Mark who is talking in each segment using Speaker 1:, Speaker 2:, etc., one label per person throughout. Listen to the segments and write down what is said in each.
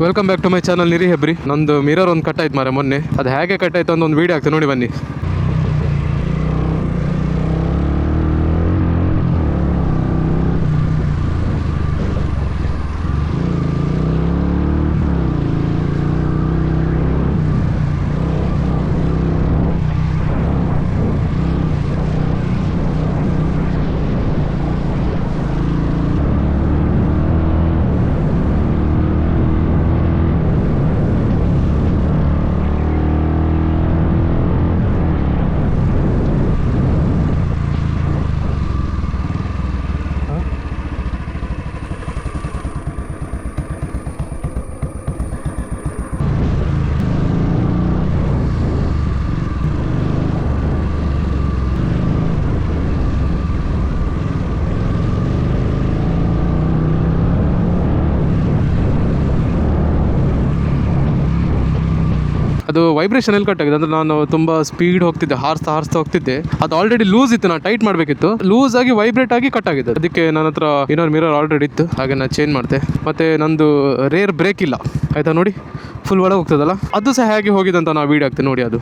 Speaker 1: Welcome back to my channel ನಿರಿ ಹೆಬ್ರಿ. ನಂದು ಮಿರರ್ ಒಂದು ಕಟ್ ಆಯ್ತು ಮಾರೆ ಮೊನ್ನೆ. ಅದು ಹೇಗೆ ಕಟ್ ಆಯ್ತು ಅಂತ ಒಂದು ವೀಡಿಯೋ ಆಗ್ತದೆ, ನೋಡಿ ಬನ್ನಿ. ಅದು ವೈಬ್ರೇಷನ್ ಎಲ್ಲಿ ಕಟ್ ಆಗಿದೆ ಅಂದರೆ ನಾನು ತುಂಬ ಸ್ಪೀಡ್ ಹೋಗ್ತಿದ್ದೆ, ಹಾರಿಸ್ತಾ ಹೋಗ್ತಿದ್ದೆ. ಅದು ಆಲ್ರೆಡಿ ಲೂಸ್ ಇತ್ತು, ನಾನು ಟೈಟ್ ಮಾಡಬೇಕಿತ್ತು. ಲೂಸ್ ಆಗಿ ವೈಬ್ರೇಟ್ ಆಗಿ ಕಟ್ ಆಗಿದೆ. ಅದಕ್ಕೆ ನನ್ನ ಹತ್ರ ಇನ್ನೊಂದು ಮಿರರ್ ಆಲ್ರೆಡಿ ಇತ್ತು, ಹಾಗೆ ನಾನು ಚೇಂಜ್ ಮಾಡಿದೆ. ಮತ್ತು ನಂದು ರೇರ್ ಬ್ರೇಕ್ ಇಲ್ಲ, ಆಯಿತಾ. ನೋಡಿ ಫುಲ್ ಒಳಗೆ ಹೋಗ್ತದಲ್ಲ, ಅದು ಸಹ ಹೇಗೆ ಹೋಗಿದೆ ಅಂತ ನಾವು ವೀಡಿಯೋ ಹಾಕ್ತೀವಿ ನೋಡಿ. ಅದು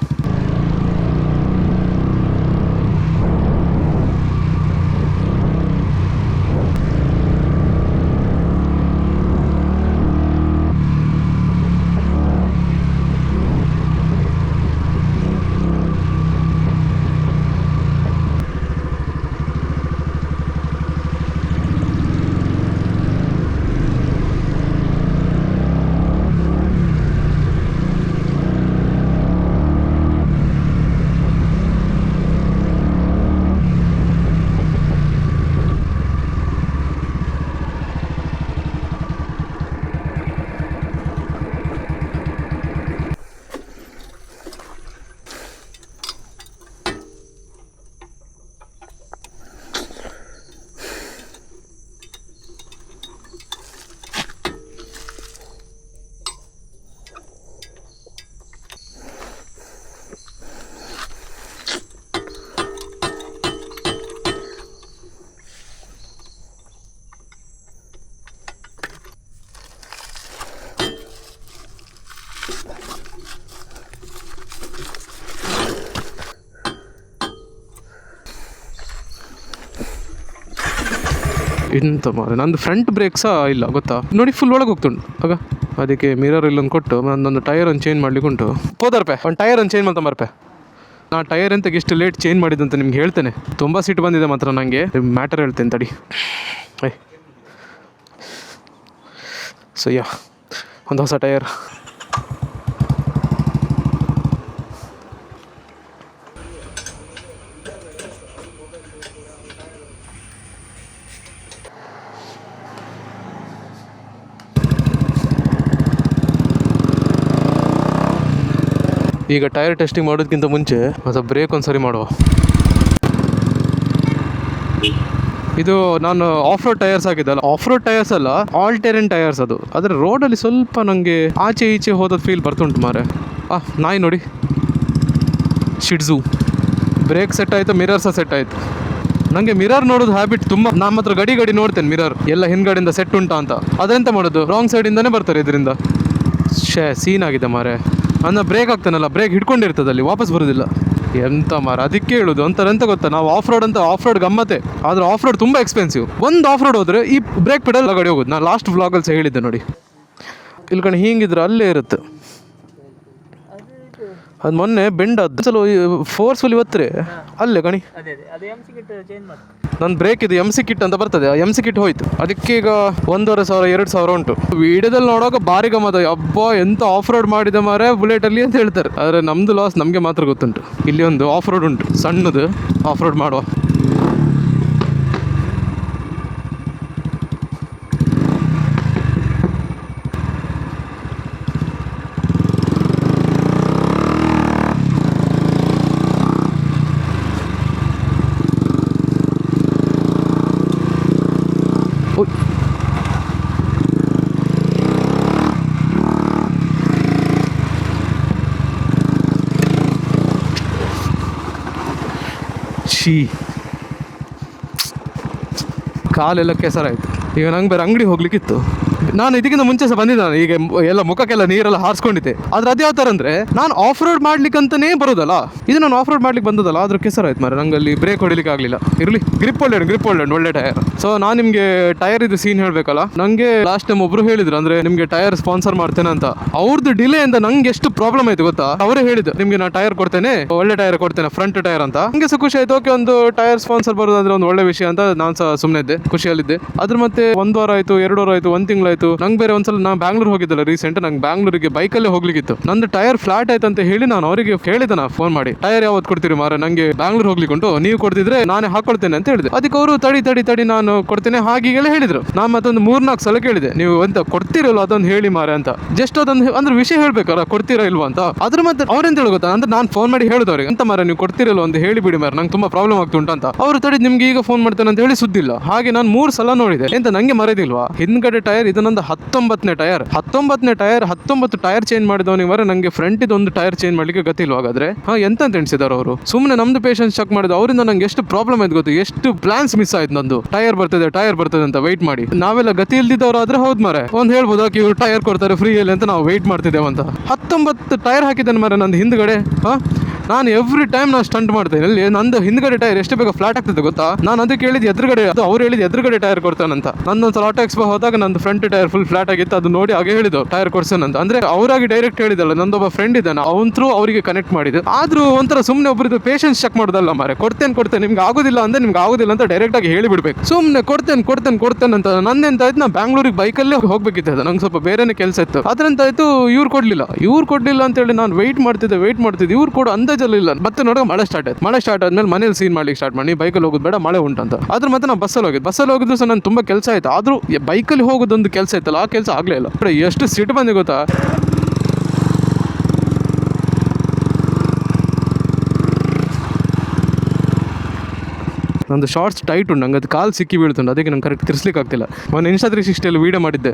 Speaker 1: ಇಂತ ಮಾರೆ, ನಂದು ಫ್ರಂಟ್ ಬ್ರೇಕ್ ಸಹ ಇಲ್ಲ ಗೊತ್ತಾ. ನೋಡಿ ಫುಲ್ ಒಳಗೆ ಹೋಗ್ತುಂಟು ಆಗ. ಅದಕ್ಕೆ ಮಿರರ್ ಇಲ್ಲೊಂದು ಕೊಟ್ಟು ನನ್ನೊಂದು ಟೈರ್ ಒಂದು ಚೇಂಜ್ ಮಾಡ್ಲಿಕ್ಕೆ ಉಂಟು. ಹೋದರ್ಪೆ ಒಂದು ಟೈರ್ ಒಂದು ಚೇಂಜ್ ಮಾಡ್ಕೊಂಬರ್ಪೆ. ನಾ ಟೈರ್ ಎಂತ ಎಷ್ಟು ಲೇಟ್ ಚೇಂಜ್ ಮಾಡಿದಂತ ನಿಮ್ಗೆ ಹೇಳ್ತೇನೆ. ತುಂಬ ಸಿಟ್ಟು ಬಂದಿದೆ ಮಾತ್ರ ನನಗೆ. ಮ್ಯಾಟರ್ ಹೇಳ್ತೇನೆ ತಡಿ. ಸೊ ಒಂದು ಹೊಸ ಟೈರ್. ಈಗ ಟೈರ್ ಟೆಸ್ಟಿಂಗ್ ಮಾಡೋದಕ್ಕಿಂತ ಮುಂಚೆ ಅಥವಾ ಬ್ರೇಕ್ ಒಂದು ಸರಿ ಮಾಡುವ. ಇದು ನಾನು ಆಫ್ ರೋಡ್ ಟೈರ್ಸ್ ಹಾಕಿದ್ದಲ್ಲ, ಆಫ್ ರೋಡ್ ಟೈರ್ಸ್ ಅಲ್ಲ, ಆಲ್ ಟೆರೆನ್ ಟೈರ್ಸ್ ಅದು. ಆದರೆ ರೋಡಲ್ಲಿ ಸ್ವಲ್ಪ ನನಗೆ ಆಚೆ ಈಚೆ ಹೋದ ಫೀಲ್ ಬರ್ತುಂಟು ಮಾರೆ. ನಾಯಿ ನೋಡಿ, ಶಿಡ್ಝು. ಬ್ರೇಕ್ ಸೆಟ್ ಆಯಿತು, ಮಿರರ್ ಸಹ ಸೆಟ್ ಆಯಿತು. ನನಗೆ ಮಿರರ್ ನೋಡೋದು ಹ್ಯಾಬಿಟ್ ತುಂಬ. ನಾನು ಮಾತ್ರ ಗಡಿ ನೋಡ್ತೇನೆ ಮಿರರ್ ಎಲ್ಲ ಹಿಂದ್ಗಡೆಯಿಂದ ಸೆಟ್ ಉಂಟಾ ಅಂತ. ಅದೆಂತ ಮಾಡೋದು, ರಾಂಗ್ ಸೈಡಿಂದನೇ ಬರ್ತಾರೆ ಇದರಿಂದ. ಸೀನ್ ಆಗಿದೆ ಮಾರೆ. ಅಂದರೆ ಬ್ರೇಕ್ ಆಗ್ತಾನಲ್ಲ, ಬ್ರೇಕ್ ಹಿಡ್ಕೊಂಡಿರ್ತದೆ ಅಲ್ಲಿ, ವಾಪಸ್ ಬರೋದಿಲ್ಲ. ಎಂತ ಮಾರ, ಅದಕ್ಕೆ ಹೇಳೋದು ಅಂತಾರೆ. ಎಂತ ಗೊತ್ತಾ, ನಾವು ಆಫ್ ರೋಡ್ ಅಂತ, ಆಫ್ ರೋಡ್ ಗಮ್ಮತ್ತೆ. ಆದರೆ ಆಫ್ ರೋಡ್ ತುಂಬ ಎಕ್ಸ್ಪೆನ್ಸಿವ್. ಒಂದು ಆಫ್ ರೋಡ್ ಹೋದರೆ ಈ ಬ್ರೇಕ್ ಪೆಡಲ್ ಗಾಡಿ ಹೋಗೋದು. ನಾನು ಲಾಸ್ಟ್ ವ್ಲಾಗಲ್ಲಿ ಸಹ ಹೇಳಿದ್ದೆ ನೋಡಿ. ಇಲ್ಲಿ ಕಣೆ ಹಿಂಗಿದ್ರೆ ಅಲ್ಲೇ ಇರುತ್ತೆ ಅದು. ಮೊನ್ನೆ ಬೆಂಡ್ ಸಲ ಫೋರ್ಸ್ಫುಲ್ ಇವತ್ತರೆ ಅಲ್ಲೇ ಕಣಿ. ನನ್ನ ಬ್ರೇಕ್ ಇದು MC ಕಿಟ್ ಅಂತ ಬರ್ತದೆ, ಆ MC ಕಿಟ್ ಹೋಯ್ತು. ಅದಕ್ಕೆ ಈಗ 1,500 2,000 ಉಂಟು. ವಿಡಿಯೋದಲ್ಲಿ ನೋಡುವಾಗ ಭಾರಿ ಗಮ್ಮತ್ತ. ಅಬ್ಬಾ ಎಂತ ಆಫ್ ರೋಡ್ ಮಾಡಿದೆ ಮಾರೆ ಬುಲೆಟಲ್ಲಿ ಅಂತ ಹೇಳ್ತಾರೆ. ಆದರೆ ನಮ್ಮದು ಲಾಸ್ ನಮಗೆ ಮಾತ್ರ ಗೊತ್ತುಂಟು. ಇಲ್ಲಿ ಒಂದು ಆಫ್ ರೋಡ್ ಉಂಟು, ಸಣ್ಣದು ಆಫ್ ರೋಡ್ ಮಾಡುವ. ಛೀ, ಕಾಲೆಲ್ಲ ಕೆಸರಾಯಿತು. ಈಗ ನಂಗೆ ಬೇರೆ ಅಂಗಡಿ ಹೋಗ್ಲಿಕ್ಕಿತ್ತು. ನಾನು ಇದಕ್ಕಿಂತ ಮುಂಚೆ ಸಹ ಬಂದಿದ್ದಾನೆ, ಈಗ ಎಲ್ಲ ಮುಖಕ್ಕೆಲ್ಲ ನೀರೆಲ್ಲ ಹಾರಿಸ್ಕೊಂಡಿದ್ದೆ. ಆದ್ರೆ ಅದ್ಯಾವ ಥರ ಅಂದರೆ ನಾನು ಆಫ್ ರೋಡ್ ಮಾಡ್ಲಿಕ್ಕಂತಾನೇ ಬರೋದಲ್ಲ, ಇದು ನಾನು ಆಫ್ ರೋಡ್ ಮಾಡ್ಲಿಕ್ಕೆ ಬಂದದಲ್ಲ, ಅದ್ರ ಕೆಸರಾಯ್ತು ಮಾರೆ. ನಂಗೆ ಅಲ್ಲಿ ಬ್ರೇಕ್ ಹೊಡಿಲಿಕ್ಕೆ ಆಗಲಿಲ್ಲ. ಇರಲಿ, ಗ್ರಿಪ್ ಒಳ್ಳೆ ಟೈರ್. ಸೊ ನಾನು ನಿಮಗೆ ಟೈರ್ ಇದು ಸೀನ್ ಹೇಳಬೇಕಲ್ಲ. ನನಗೆ ಲಾಸ್ಟ್ ಟೈಮ್ ಒಬ್ರು ಹೇಳಿದ್ರು, ಅಂದರೆ ನಿಮಗೆ ಟೈರ್ ಸ್ಪಾನ್ಸರ್ ಮಾಡ್ತೇನೆ ಅಂತ. ಅವ್ರದ್ದು ಡಿಲೇ ಇಂದ ನಂಗೆ ಎಷ್ಟು ಪ್ರಾಬ್ಲಮ್ ಆಯ್ತು ಗೊತ್ತಾ. ಅವರೇ ಹೇಳಿದ್ದು, ನಿಮಗೆ ನಾನು ಟೈರ್ ಕೊಡ್ತೇನೆ, ಒಳ್ಳೆ ಟೈರ್ ಕೊಡ್ತೇನೆ, ಫ್ರಂಟ್ ಟೈರ್ ಅಂತ. ನಂಗೆ ಸಹ ಖುಷಿ ಆಯ್ತು. ಓಕೆ, ಒಂದು ಟೈರ್ ಸ್ಪಾನ್ಸರ್ ಬರೋದಾದ್ರೆ ಒಂದು ಒಳ್ಳೆ ವಿಷಯ ಅಂತ ನಾನು ಸಹ ಸುಮ್ಮನೆ ಇದ್ದೆ, ಖುಷಿಯಲ್ಲಿದ್ದೆ. ಅದ್ರ ಮತ್ತೆ 1 ವಾರ ಆಯ್ತು, 2 ವಾರ ಆಯ್ತು, 1 ತಿಂಗಳಾಯ್ತು. ನಂಗೆ ಬೇರೆ ಒಂದ್ಸಲ ನಾನು ಬ್ಯಾಂಗ್ಳೂರ್ ಹೋಗಿದ್ದಲ್ಲ ರೀಸೆಂಟ್, ನಂಗೆ ಬ್ಯಾಂಗ್ಳೂರಿಗೆ ಬೈಕಲ್ಲೇ ಹೋಗ್ಲಿಕ್ಕಿತ್ತು. ನಂದು ಟೈರ್ ಫ್ಲಾಟ್ ಆಯ್ತು ಅಂತ ಹೇಳಿ ನಾನು ಅವರಿಗೆ ಹೇಳಿದೆ, ನಾ ಫೋನ್ ಮಾಡಿ, ಟೈರ್ ಯಾವತ್ತು ಕೊಡ್ತೀರಿ ಮಾರ, ನಂಗೆ ಬ್ಯಾಂಗ್ಳೂರ್ ಹೋಗ್ಲಿಕ್ಕೆ ಉಂಟು, ನೀವು ಕೊಡ್ತಿದ್ರೆ ನಾನೇ ಹಾಕೊಳ್ತೇನೆ ಅಂತ ಹೇಳಿದೆ. ಅದಕ್ಕೆ ಅವರು ತಡಿ ನಾನು ಕೊಡ್ತೇನೆ ಹಾಗೀಗೆಲ್ಲ ಹೇಳಿದ್ರು. ನಾನು ಮತ್ತೊಂದು 3-4 ಸಲ ಕೇಳಿದೆ, ನೀವು ಎಂತ ಕೊಡ್ತೀರಲ್ವ ಅದೊಂದು ಹೇಳಿ ಮಾರೆ ಅಂತ. ಜಸ್ಟ್ ಅದೊಂದು ಅಂದ್ರೆ ವಿಷಯ ಹೇಳ್ಬೇಕಲ್ಲ, ಕೊಡ್ತೀರಾ ಇಲ್ವಾ ಅಂತ. ಅದ್ರ ಮತ್ತೆ ಅವ್ರೆಂತ ಹೇಳಿ ಗೊತ್ತಾ, ಅಂದ್ರೆ ನಾನು ಫೋನ್ ಮಾಡಿ ಹೇಳಿದ ಅವ್ರಿಗೆ, ಅಂತ ಮಾರ ನೀವು ಕೊಡ್ತಿರಲ್ಲ ಒಂದು ಹೇಳಿ ಬಿಡಿ ಮಾರ, ನಂಗೆ ತುಂಬಾ ಪ್ರಾಬ್ಲಮ್ ಆಗ್ತುಂಟು ಅಂತ. ಅವರು ತಡಿ ನಿಮ್ಗೆ ಈಗ ಫೋನ್ ಮಾಡ್ತೇನೆ ಅಂತ ಹೇಳಿ ಸುದ್ದಿಲ್ಲ. ಹಾಗೆ ನಾನು 3 ಸಲ ನೋಡಿದೆ, ಎಂತ ನಂಗೆ ಮರೆದಿಲ್ವಾ. ಹಿಂದ್ಗಡೆ ಟೈರ್ ಇದು ನಂದು 19ನೇ ಟೈರ್. 19 ಟೈರ್ ಚೇಂಜ್ ಮಾಡಿದವನಿಗೆ ಮಾರ, ನಂಗೆ ಫ್ರಂಟ್ ಇದೊಂದು ಟೈರ್ ಚೇಂಜ್ ಮಾಡ್ಲಿಕ್ಕೆ ಗೊತ್ತಿಲ್ವ ಹಾಗಾದ್ರೆ. ಎಂತ ಎಣಿಸಿದಾರೆ ಅವರು. ಸುಮ್ಮನೆ ನಮ್ದು ಪೇಷನ್ಸ್ ಚೆಕ್ ಮಾಡಿದ್ರು, ಅವರಿಂದ ನಂಗೆ ಎಷ್ಟು ಪ್ರಾಬ್ಲಮ್ ಆಯ್ತು ಗೊತ್ತು, ಎಷ್ಟು ಪ್ಲಾನ್ಸ್ ಮಿಸ್ ಆಯ್ತು ನಂದು. ಟೈರ್ ಬರ್ತದೆ ಅಂತ ವೆಯ್ಟ್ ಮಾಡಿ. ನಾವೆಲ್ಲ ಗತಿ ಇಲ್ದಿದ್ದವ್ರು ಆದ್ರೆ ಹೌದ್ ಮಾರೆ, ಒಂದು ಹೇಳ್ಬೋದು ಇವ್ರು ಟೈರ್ ಕೊಡ್ತಾರೆ ಫ್ರೀಯಲ್ಲಿ ಅಂತ ನಾವು ವೆಯ್ಟ್ ಮಾಡ್ತಿದ್ದೇವೆ ಅಂತ. 19 ಟೈರ್ ಹಾಕಿದ್ದೇನೆ ಮಾರೆ ನಂದು ಹಿಂದ್ಗಡೆ. ನಾನು ಎವ್ರಿ ಟೈಮ್ ನಾನು ಸ್ಟಂಟ್ ಮಾಡ್ತೇನೆ. ಅಲ್ಲಿ ನಂದು ಹಿಂದ್ಗಡೆ ಟೈರ್ ಎಷ್ಟು ಬೇಗ ಫ್ಲಾಟ್ ಆಗ್ತದೆ ಗೊತ್ತಾ. ನಾನು ಅದಕ್ಕೆ ಹೇಳಿದ್ದು ಎದುರುಗಡೆ, ಅದು ಅವ್ರು ಹೇಳಿದ್ದು ಎದುರುಗಡೆ ಟೈರ್ ಕೊಡ್ತಾನಂತ. ನನ್ನೊಂದ್ಸಲ ಆಟೋ ಎಕ್ಸ್ಪೋ ಹೋದಾಗ ನಂದು ಫ್ರಂಟ್ ಟೈರ್ ಫುಲ್ ಫ್ಲಾಟ್ ಆಗಿತ್ತು, ಅದು ನೋಡಿ ಹಾಗೆ ಹೇಳಿದ್ದು ಟೈರ್ ಕೊಡ್ಸೇನಂತ. ಅಂದ್ರೆ ಅವರಾಗಿ ಡೈರೆಕ್ಟ್ ಹೇಳಿದಲ್ಲ, ನಂದೊಬ್ಬ ಫ್ರೆಂಡ್ ಇದ್ದಾನೆ, ಅವನ್ ಥ್ರೂ ಅವರಿಗೆ ಕನೆಕ್ಟ್ ಮಾಡಿದ್ದು. ಆದ್ರೂ ಒಂಥರ ಸುಮ್ಮನೆ ಒಬ್ಬರದ್ದು ಪೇಷನ್ಸ್ ಚೆಕ್ ಮಾಡೋದಲ್ಲ ಮಾರೆ. ಕೊಡ್ತೇನೆ ನಿಮ್ಗೆ ಆಗೋದಿಲ್ಲ ಅಂದ್ರೆ ನಿಮ್ಗೆ ಆಗೋದಿಲ್ಲ ಅಂತ ಡೈರೆಕ್ಟ್ ಆಗಿ ಹೇಳಿಬಿಡ್ಬೇಕು. ಸುಮ್ಮನೆ ಕೊಡ್ತೇನೆ ಅಂತ. ನಂದೆಂತ ಆಯ್ತು, ನಾ ಬ್ಯಾಂಗ್ಳೂರಿಗೆ ಬೈಕಲ್ಲೇ ಹೋಗ್ಬೇಕಿತ್ತು, ನಂಗೆ ಸ್ವಲ್ಪ ಬೇರೆನೇ ಕೆಲಸ ಇತ್ತು. ಅದ್ರಂತ ಆಯ್ತು, ಇವ್ರು ಕೊಡ್ಲಿಲ್ಲ ಅಂತ ಹೇಳಿ ನಾನು ವೆಯ್ಟ್ ಮಾಡ್ತಿದ್ದೆ. ಇವ್ರು ಕೊಡು ಅಂದಾಜಲ್ಲಿಲ್ಲ. ಮತ್ತೆ ನೋಡೋ ಮಳೆ ಸ್ಟಾರ್ಟ್ ಆದ್ಮೇಲೆ ಮನೇಲಿ ಸೀನ್ ಮಾಡ್ಲಿಕ್ಕೆ ಸ್ಟಾರ್ಟ್ ಮಾಡಿ, ಬೈಕಲ್ಲಿ ಹೋಗೋದು ಬೇಡ ಮಳೆ ಉಂಟಂತ. ಅದ್ರ ಮತ್ತೆ ನಾನು ಬಸ್ಸಲ್ಲಿ ಹೋಗಿದ್ದು ಸಹ ನಾನು ತುಂಬಾ ಕೆಲಸ ಆಯ್ತು. ಆದ್ರೂ ಬೈಕಲ್ಲಿ ಹೋಗೋದೊಂದು ಕೆಲಸ ಇತ್ತಲ್ಲ, ಆ ಕೆಲಸ ಆಗ್ಲೇ ಇಲ್ಲ. ಎಷ್ಟು ಸಿಟ್ಟು ಬಂದಿ ಗೊತ್ತಾ. ನಂದು ಶಾರ್ಟ್ಸ್ ಟೈಟ್ ಉಂಟು, ನಂಗೆ ಅದು ಕಾಲು ಸಿಕ್ಕಿ ಬೀಳ್ತುಂಟು, ಅದಕ್ಕೆ ನಂಗೆ ಕರೆಕ್ಟ್ ತಿರ್ಸ್ಲಿಕ್ಕೆ ಆಗ್ತಿಲ್ಲ. ನಾನು Insta 360 ವೀಡಿಯೋ ಮಾಡಿದ್ದೆ.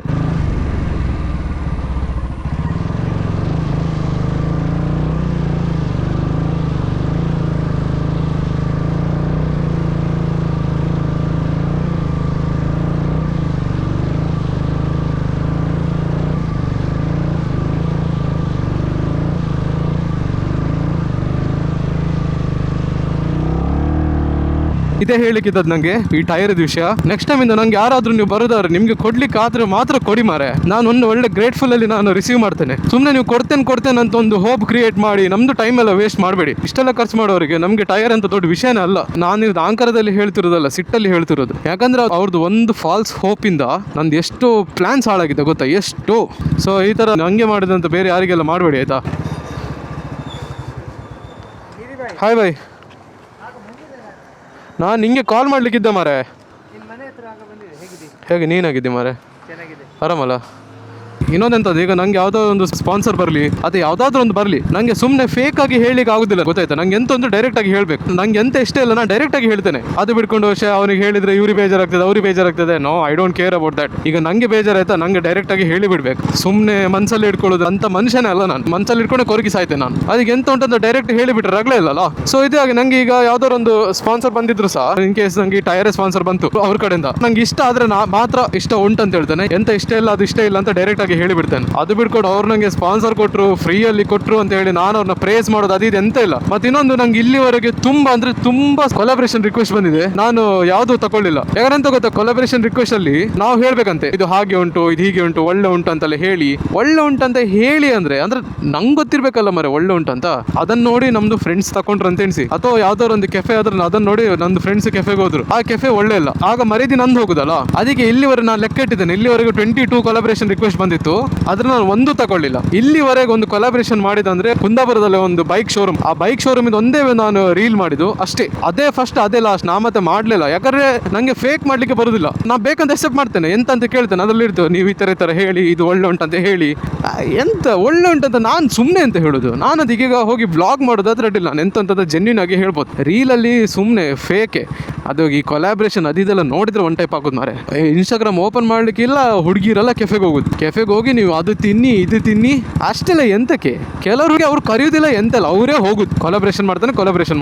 Speaker 1: ಇದೇ ಹೇಳಿಕ್ಕಿದ್ದದ್ದು ನಂಗೆ ಈ ಟೈರ್ ವಿಷಯ. ನೆಕ್ಸ್ಟ್ ಟೈಮ್ ಇಂದ ನಂಗೆ ಯಾರಾದ್ರೂ ನೀವು ಬರೋದಾದ್ರೆ ನಿಮ್ಗೆ ಕೊಡ್ಲಿಕ್ಕೆ ಆದ್ರೆ ಮಾತ್ರ ಕೊಡಿ ಮಾರೆ. ನಾನು ಒಂದು ಒಳ್ಳೆ ಗ್ರೇಟ್ಫುಲ್ ಅಲ್ಲಿ ನಾನು ರಿಸೀವ್ ಮಾಡ್ತೇನೆ. ಸುಮ್ಮನೆ ನೀವು ಕೊಡ್ತೇನೆ ಅಂತ ಒಂದು ಹೋಪ್ ಕ್ರಿಯೇಟ್ ಮಾಡಿ ನಮ್ದು ಟೈಮ್ ಎಲ್ಲ ವೇಸ್ಟ್ ಮಾಡಬೇಡಿ. ಇಷ್ಟೆಲ್ಲ ಖರ್ಚು ಮಾಡೋರಿಗೆ ನಮ್ಗೆ ಟೈರ್ ಅಂತ ದೊಡ್ಡ ವಿಷಯನೇ ಅಲ್ಲ. ನಾನು ಇದು ಆಂಕರದಲ್ಲಿ ಹೇಳ್ತಿರೋದಲ್ಲ, ಸಿಟ್ಟಲ್ಲಿ ಹೇಳ್ತಿರೋದು. ಯಾಕಂದ್ರೆ ಅವ್ರದ್ದು ಒಂದು ಫಾಲ್ಸ್ ಹೋಪ್ ಇಂದ ನಂದು ಎಷ್ಟೋ ಪ್ಲಾನ್ಸ್ ಹಾಳಾಗಿದೆ ಗೊತ್ತಾ, ಎಷ್ಟೋ. ಸೊ ಈ ತರ ನಂಗೆ ಮಾಡಿದಂತ ಬೇರೆ ಯಾರಿಗೆಲ್ಲ ಮಾಡಬೇಡಿ ಆಯ್ತಾ. ಹಾಯ್ ಬಾಯ್, ನಾನು ನಿಂಗೆ ಕಾಲ್ ಮಾಡ್ಲಿಕ್ಕಿದ್ದೆ ಮಾರೆ. ಹೇಗೆ ನೀನಾಗಿದ್ದಿ ಮಾರೆ? ಆರಾಮಲ್ಲ? ಇನ್ನೊಂದೆಂತದ್ದು, ಈಗ ನಂಗೆ ಯಾವುದೋ ಒಂದು ಸ್ಪಾನ್ಸರ್ ಬರಲಿ ಅಥವಾ ಯಾವುದಾದ್ರೂ ಒಂದು ಬರಲಿ, ನಂಗೆ ಸುಮ್ಮನೆ ಫೇಕ್ ಆಗಿ ಹೇಳಿಕ್ಕೆ ಆಗುದಿಲ್ಲ ಗೊತ್ತಾಯ್ತಾ. ನಂಗೆ ಎಂತ ಒಂದು ಡೈರೆಕ್ಟ್ ಆಗಿ ಹೇಳಬೇಕು. ನಂಗೆ ಎಂತ ಇಷ್ಟ ಇಲ್ಲ, ನಾನು ಡೈರೆಕ್ಟ್ ಆಗಿ ಹೇಳ್ತೇನೆ. ಅದು ಬಿಡ್ಕೊಂಡು ಅವನಿಗೆ ಹೇಳಿದ್ರೆ ಇವ್ರಿಗೆ ಬೇಜಾರಾಗ್ತದೆ. No, I don't care about that. ಈಗ ನಂಗೆ ಬೇಜಾರಾಯ್ತಾ, ನಂಗೆ ಡೈರೆಕ್ಟ್ ಆಗಿ ಹೇಳಿಬಿಡ್ಬೇಕು. ಸುಮ್ಮನೆ ಮನ್ಸಲ್ಲಿ ಇಟ್ಕೊಳ್ಳೋದು ಅಂತ ಮನುಷ್ಯನೇ ಅಲ್ಲ ನಾನು. ಮನ್ಸಲ್ಲಿ ಇಟ್ಕೊಂಡು ಕೊರಗಿ ಸಾಯ್ತೇನೆ ನಾನು. ಅದಕ್ಕೆ ಎಂತ ಉಂಟಂತ ಡೈರೆಕ್ಟ್ ಹೇಳಿಬಿಟ್ರೆ ರಗಳೆ ಇಲ್ಲಲ್ಲ. ಸೊ ಇದಾಗಿ ನಂಗೆ ಈಗ ಯಾವ್ದಾದ್ರು ಒಂದು ಸ್ಪಾನ್ಸರ್ ಬಂದಿದ್ರು ಸಹ, ಇನ್ ಕೇಸ್ ನಂಗೆ ಟೈರ್ ಸ್ಪಾನ್ಸರ್ ಬಂತು ಅವ್ರ ಕಡೆಯಿಂದ, ನಂಗೆ ಇಷ್ಟ ಆದ್ರೆ ಮಾತ್ರ ಇಷ್ಟ ಉಂಟಂತ ಹೇಳ್ತೇನೆ. ಎಂತ ಇಷ್ಟ ಇಲ್ಲ ಅದು ಇಷ್ಟ ಇಲ್ಲ ಅಂತ ಡೈರೆಕ್ಟ್ ಆಗಿ ಹೇಳಿಬಿಡ್ತೇನೆ. ಅದು ಬಿಡ್ಕೊಂಡು ಅವ್ರು ನಂಗೆ ಸ್ಪಾನ್ಸರ್ ಕೊಟ್ಟರು, ಫ್ರೀಯಲ್ಲಿ ಕೊಟ್ಟರು ಅಂತ ಹೇಳಿ ನಾನು ಅವ್ರನ್ನ ಪ್ರೇಸ್ ಮಾಡೋದು ಅದು ಇದು ಎಂತ ಇಲ್ಲ. ಮತ್ತೆ ಇನ್ನೊಂದು, ನಂಗೆ ಇಲ್ಲಿವರೆಗೆ ತುಂಬಾ ಕೊಲಾಬ್ರೇಷನ್ ರಿಕ್ವೆಸ್ಟ್ ಬಂದಿದೆ, ನಾನು ಯಾವ್ದು ತಗೊಳ್ಳಿಲ್ಲ. ಯಾಕಂತ ಗೊತ್ತಾ, ಕೊಲಾಬ್ರೇಷನ್ ರಿಕ್ವೆಸ್ಟ್ ಅಲ್ಲಿ ನಾವು ಹೇಳ್ಬೇಕಂತೆ, ಇದು ಹಾಗೆ ಉಂಟು, ಇದು ಹೀಗೆ ಉಂಟು, ಒಳ್ಳೆ ಉಂಟು ಅಂತೆಲ್ಲ ಹೇಳಿ. ಒಳ್ಳೆ ಉಂಟಂತ ಹೇಳಿ ಅಂದ್ರೆ ನಂಗೆ ಗೊತ್ತಿರ್ಬೇಕಲ್ಲ ಮರೆ ಒಳ್ಳೆ ಉಂಟಂತ. ಅದನ್ನ ನೋಡಿ ನಮ್ದು ಫ್ರೆಂಡ್ಸ್ ತಕೊಂಡ್ರು ಅಂತ ಎಣಿಸಿ, ಅಥವಾ ಯಾವ್ದಾದ್ರು ಒಂದು ಕೆಫೆ ಆದ್ರೆ ಅದನ್ನ ನೋಡಿ ನಂದು ಫ್ರೆಂಡ್ಸ್ ಕೆಫೆಗೆ ಹೋದ್ರು, ಆ ಕೆಫೆ ಒಳ್ಳೆ ಇಲ್ಲ, ಆಗ ಮರೀದಿ ನಂದು ಹೋಗುದಲ್ಲ. ಅದಕ್ಕೆ ಇಲ್ಲಿವರೆಗೆ ನಾನು ಲೆಕ್ಕ ಇಟ್ಟಿದ್ದೇನೆ, ಇಲ್ಲಿವರೆಗೂ 22 ಕೊಲಾಬ್ರೇಷನ್ ರಿಕ್ವೆಸ್ಟ್ ಬಂದಿತ್ತು, ಅದ್ರ ನಾನು ಒಂದು ತಗೊಳ್ಳಿಲ್ಲ. ಇಲ್ಲಿವರೆಗೆ ಒಂದು ಕೊಲಾಬ್ರೇಷನ್ ಮಾಡಿದಂದ್ರೆ ಕುಂದಾಪುರದಲ್ಲಿ ಒಂದು ಬೈಕ್ ಶೋರೂಮ್, ಆ ಬೈಕ್ ಶೋರೂಮ್ ಒಂದೇ ನಾನು ರೀಲ್ ಮಾಡಿದ್ದು ಅಷ್ಟೇ. ಅದೇ ಫಸ್ಟ್, ಅದೇ ಲಾಸ್ಟ್. ನಾ ಮತ್ತೆ ಮಾಡ್ಲಿಲ್ಲ, ಯಾಕಂದ್ರೆ ನಂಗೆ ಫೇಕ್ ಮಾಡ್ಲಿಕ್ಕೆ ಬರುದಿಲ್ಲ. ನಾ ಬೇಕಂತ ಎಕ್ಸೆಪ್ಟ್ ಮಾಡ್ತೇನೆ, ಎಂತ ಅಂತ ಕೇಳ್ತೇನೆ, ಅದ್ರಲ್ಲಿ ಇರ್ತೇವೆ ನೀವು ಈ ತರ ಹೇಳಿ ಇದು ಒಳ್ಳೆ ಉಂಟಂತ ಹೇಳಿ. ಎಂತ ಒಳ್ಳೆ ಉಂಟಂತ ನಾನು ಸುಮ್ಮನೆ ಅಂತ ಹೇಳುದು. ನಾನು ಅದೀಗ ಹೋಗಿ ಬ್ಲಾಗ್ ಮಾಡೋದು ಅದ್ರಡ್ಡಿಲ್ಲ, ನಾನು ಎಂತ ಜೆನ್ಯೂನ್ ಆಗಿ ಹೇಳ್ಬೋದು. ರೀಲಲ್ಲಿ ಸುಮ್ಮನೆ ಫೇಕೆ. ಅದು ಈ ಕೊಲಾಬ್ರೇಷನ್ ಅದೆಲ್ಲ ನೋಡಿದ್ರೆ ಒನ್ ಟೈಪ್ ಆಗೋದು ಮಾರೆ. ಇನ್ಸ್ಟಾಗ್ರಾಮ್ ಓಪನ್ ಮಾಡ್ಲಿಕ್ಕಿಲ್ಲ, ಹುಡುಗಿರೆಲ್ಲ ಕೆಫೆಗೆ ಹೋಗಿ ನೀವು ಅದು ತಿನ್ನಿ ಇದು ತಿನ್ನಿ ಅಷ್ಟೆಲ್ಲ ಎಂತಕ್ಕೆ. ಕೆಲವರಿಗೆ ಅವ್ರು ಕರೆಯೋದಿಲ್ಲ ಎಂತಲ್ಲ, ಅವರೇ ಹೋಗುದು ಕೊಲಾಬ್ರೇಷನ್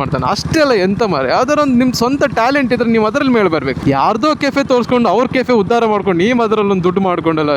Speaker 1: ಮಾಡ್ತಾನೆ ಅಷ್ಟೆಲ್ಲ ಎಂತ ಮಾರೆ. ಯಾವ್ದಾರ ಒಂದು ನಿಮ್ ಸ್ವಂತ ಟ್ಯಾಲೆಂಟ್ ಇದ್ರೆ ನೀವು ಅದರಲ್ಲಿ ಮೇಲೆ ಬರ್ಬೇಕು. ಯಾರ್ದೋ ಕೆಫೆ ತೋರಿಸ್ಕೊಂಡು ಅವ್ರ ಕೆಫೆ ಉದ್ಧಾರ ಮಾಡ್ಕೊಂಡು ನೀವು ಅದರಲ್ಲಿ ಒಂದು ದುಡ್ಡು ಮಾಡ್ಕೊಂಡಲ್ಲ.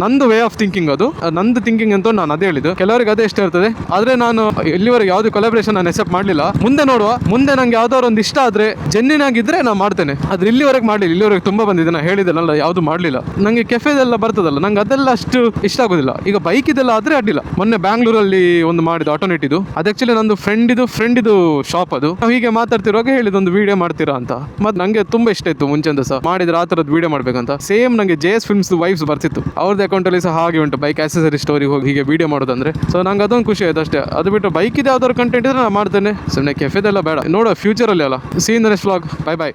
Speaker 1: ನಂದು ವೇ ಆಫ್ ಥಿಂಕಿಂಗ್ ಅದು, ನಂದು ಥಿಂಕಿಂಗ್ ಅಂತ ನಾನು ಅದೇ ಹೇಳಿದ್ದು. ಕೆಲವರಿಗೆ ಅದೇ ಇಷ್ಟ ಇರ್ತದೆ. ಆದ್ರೆ ನಾನು ಇಲ್ಲಿವರೆಗೆ ಯಾವ್ದು ಕೊಲಾಬ್ರೇಷನ್ ನಾನು ಎಕ್ಸೆಪ್ಟ್ ಮಾಡ್ಲಿಲ್ಲ. ಮುಂದೆ ನೋಡುವ, ಮುಂದೆ ನಂಗೆ ಯಾವ್ದಾದ್ರು ಒಂದು ಇಷ್ಟ ಆದ್ರೆ ಜೆನ್ಯೂನ್ ಆಗಿದ್ರೆ ನಾನು ಮಾಡ್ತೇನೆ. ಆದ್ರೆ ಇಲ್ಲಿವರೆಗೆ ಮಾಡ್ಲಿಲ್ಲ. ಇಲ್ಲಿವರೆಗೆ ತುಂಬಾ ಬಂದಿದೆ, ನಾ ಹೇಳಿದೆನಲ್ಲ ಯಾವ್ದು ಮಾಡ್ಲಿಲ್ಲ. ನಂಗೆ ಕೆಫೆದೆಲ್ಲ ಬರ್ತದಲ್ಲ, ನಂಗೆ ಅದೆಲ್ಲ ಅಷ್ಟು ಇಷ್ಟ ಆಗೋದಿಲ್ಲ. ಈಗ ಬೈಕ್ ಇದೆಲ್ಲ ಆದ್ರೆ ಅಡ್ಡಿಲ್ಲ. ಮೊನ್ನೆ ಬ್ಯಾಂಗ್ಳೂರಲ್ಲಿ ಒಂದು ಮಾಡಿದ್ದು ಆಟೋನೆಟ್ ಇದು, ಅದು ಆಕ್ಚುಲಿ ನಂದು ಫ್ರೆಂಡ್ ಶಾಪ್. ಅದು ನಾವು ಹೀಗೆ ಮಾತಾಡ್ತಿರುವಾಗ ಹೇಳಿದೊಂದು ವಿಡಿಯೋ ಮಾಡ್ತೀರಾ ಅಂತ. ಮತ್ತೆ ನಂಗೆ ತುಂಬಾ ಇಷ್ಟ ಇತ್ತು ಮುಂಚೆಂದ ಸಹ ಮಾಡಿದ್ರೆ ಆ ತರದ್ ವಿಡಿಯೋ ಮಾಡ್ಬೇಕಂತ. ಸೇಮ್ ನಂಗೆ JS ಫಿಲ್ಮ್ಸ್ ವೈಬ್ಸ್ ಬರ್ತಿತ್ತು. ಅವ್ರದ್ದು ಅಕೌಂಟ್ ಅಲ್ಲಿ ಸಹ ಹಾಗೆ ಉಂಟು, ಬೈಕ್ ಆಕ್ಸೆಸರಿ ಸ್ಟೋರಿ ಹೋಗಿ ಹೀಗೆ ವಿಡಿಯೋ ಮಾಡೋದಂದ್ರೆ. ಸೊ ನಂಗೆ ಅದೊಂದು ಖುಷಿ ಆಯ್ತು ಅಷ್ಟೇ. ಅದು ಬಿಟ್ಟು ಬೈಕ್ ಇದೆ ಯಾವ್ದಾದ್ರು ಕಂಟೆಂಟ್ ಇದ್ರೆ ನಾನು ಮಾಡ್ತೇನೆ. ಸುಮ್ಮನೆ ಕೆಫೆದೆಲ್ಲ ಬೇಡ. ನೋಡೋ ಫ್ಯೂಚರ್ ಅಲ್ಲಿ ಅಲ್ಲ. C in the next vlog. By.